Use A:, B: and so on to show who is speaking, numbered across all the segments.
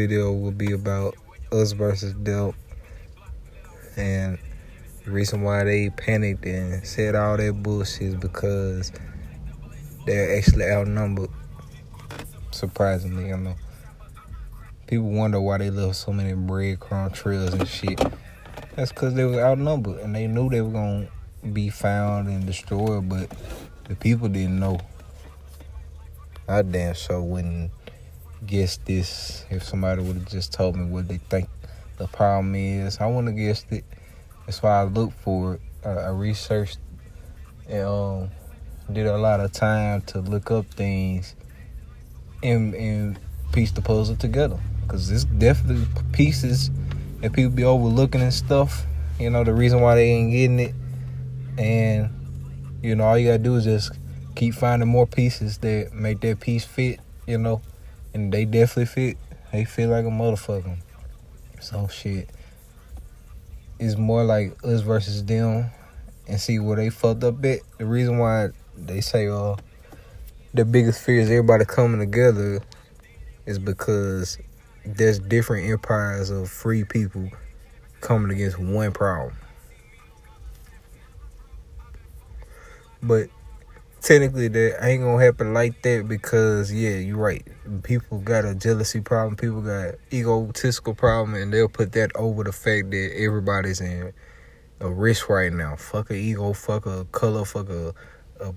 A: Video will be about us versus them, and the reason why they panicked and said all that bullshit is because they're actually outnumbered. Surprisingly, people wonder why they left so many breadcrumb trails and shit. That's because they was outnumbered and they knew they were gonna be found and destroyed, but the people didn't know. I damn sure wouldn't guess this if somebody would have just told me what they think the problem is. I wouldn't have guessed it. That's why I looked for it. I researched and did a lot of time to look up things and piece the puzzle together. Because it's definitely pieces that people be overlooking and stuff. The reason why they ain't getting it. And, all you gotta do is just keep finding more pieces that make that piece fit, and they definitely fit. They fit like a motherfucker. So shit, it's more like us versus them and see where they fucked up at. The reason why they say the biggest fear is everybody coming together is because there's different empires of free people coming against one problem. But technically that ain't gonna happen like that because, yeah, you're right. People got a jealousy problem. People got egotistical problem, and they'll put that over the fact that everybody's in a risk right now. Fuck a ego, fuck a color, fuck a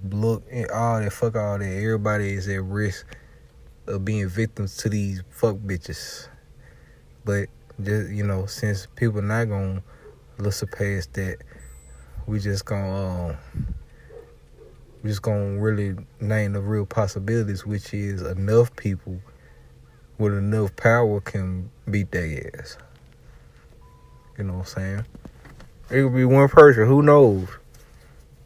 A: look, and all that. Fuck all that. Everybody is at risk of being victims to these fuck bitches. But just, since people not gonna listen past that, we just gonna really name the real possibilities, which is enough people with enough power can beat their ass. You know what I'm saying? It could be one person. Who knows?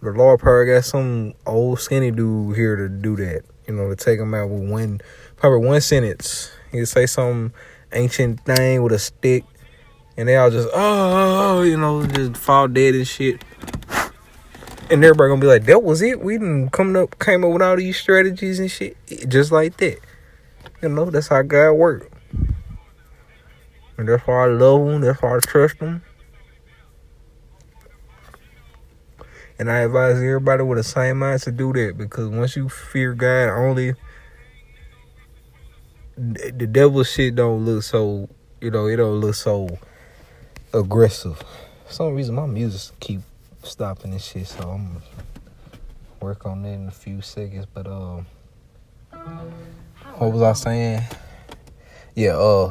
A: The Lord probably got some old skinny dude here to do that. To take him out with probably one sentence. He'd say some ancient thing with a stick, and they all just, just fall dead and shit. And everybody gonna be like, that was it? We done came up with all these strategies and shit. Just like that. That's how God works. And that's why I love him. That's why I trust him. And I advise everybody with the same mind to do that. Because once you fear God only, the devil shit don't look so, it don't look so aggressive. For some reason, my music keep stopping and shit, so I'm gonna work on that in a few seconds. But what was I saying? Yeah,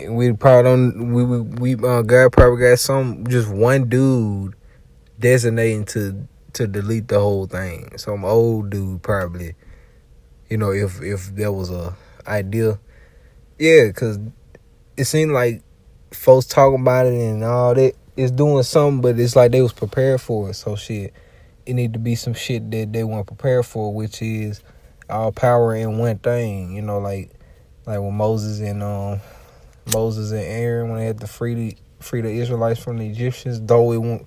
A: we probably don't. We God probably got just one dude designating to delete the whole thing. Some old dude probably. If there was a idea, yeah, because it seemed like folks talking about it and all that. It's doing something, but it's like they was prepared for it. So shit, it need to be some shit that they weren't prepared for, which is all power in one thing. Like when Moses and Aaron, when they had to free the Israelites from the Egyptians, though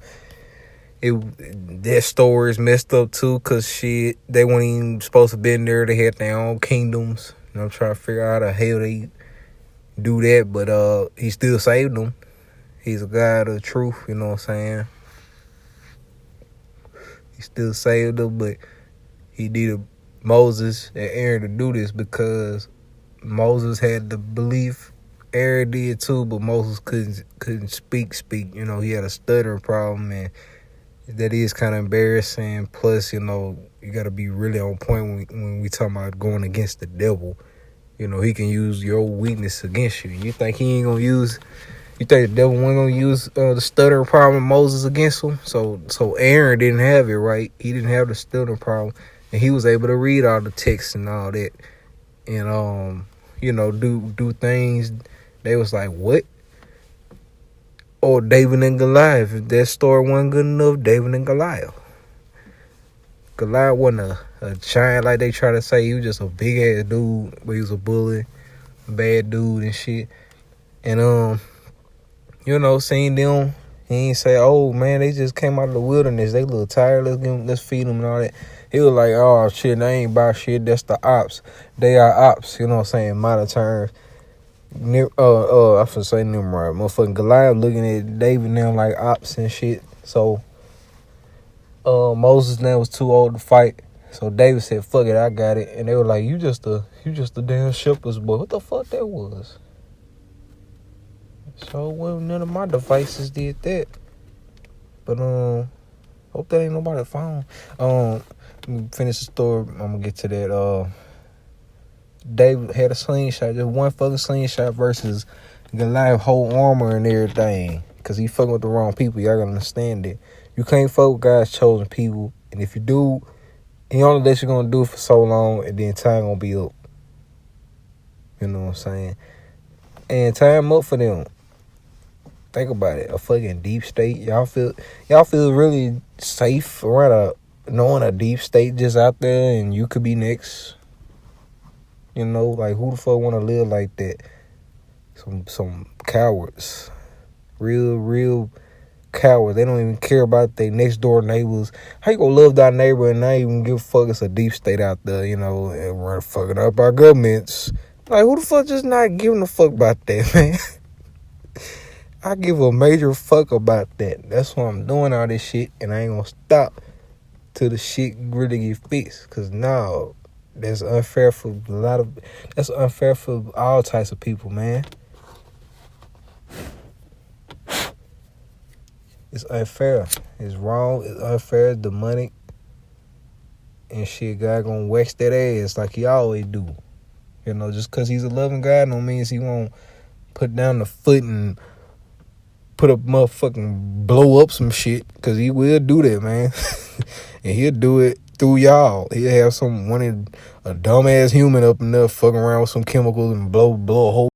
A: their story is messed up too, cause shit, they weren't even supposed to be in there. They had their own kingdoms. I'm trying to figure out how the hell they do that, but he still saved them. He's a God of truth, you know what I'm saying? He still saved them, but he needed Moses and Aaron to do this because Moses had the belief. Aaron did too, but Moses couldn't speak. He had a stuttering problem, and that is kind of embarrassing. Plus, you got to be really on point when we talking about going against the devil. He can use your weakness against you. You think he ain't gonna use? You think the devil wasn't gonna use the stuttering problem of Moses against him? So Aaron didn't have it, right? He didn't have the stuttering problem, and he was able to read all the texts and all that, and do things. They was like, what? Or David and Goliath. If that story wasn't good enough, David and Goliath. Goliath wasn't a giant like they try to say. He was just a big ass dude, but he was a bully, bad dude and shit. And seeing them He ain't say, oh, man, they just came out of the wilderness. They a little tired. Let's feed them and all that. He was like, oh, shit, they ain't about shit. That's the ops. They are ops. You know what I'm saying? Modern terms. I finna say Nimrod. Motherfucking Goliath looking at David now like ops and shit. So, Moses now was too old to fight. So David said, fuck it, I got it. And they were like, you just a damn shepherd's boy. What the fuck that was? So, well, none of my devices did that. But, hope that ain't nobody's phone. Finish the story. I'm gonna get to that. David had a slingshot, just one fucking slingshot versus Goliath whole armor and everything. Cause he fucking with the wrong people. Y'all gotta understand that. You can't fuck with God's chosen people. And if you do, he only let you gonna do it for so long, and then time gonna be up. You know what I'm saying? And time up for them. Think about it. A fucking deep state. Y'all feel really safe around knowing a deep state just out there and you could be next. You know, like who the fuck wanna live like that? Some cowards. Real cowards. They don't even care about their next door neighbors. How you gonna love thy neighbor and not even give a fuck? It's a deep state out there, you know, and we're fucking up our governments. Like who the fuck just not giving a fuck about that, man? I give a major fuck about that. That's why I'm doing all this shit, and I ain't gonna stop till the shit really get fixed. Cause now that's unfair for that's unfair for all types of people, man. It's unfair. It's wrong. It's unfair. It's demonic. And shit, God gonna wax that ass like he always do. You know, just cause he's a loving God don't mean he won't put down the foot and put a motherfucking blow up some shit, cause he will do that, man. And he'll do it through y'all. He'll have a dumbass human up in there fucking around with some chemicals and blow a whole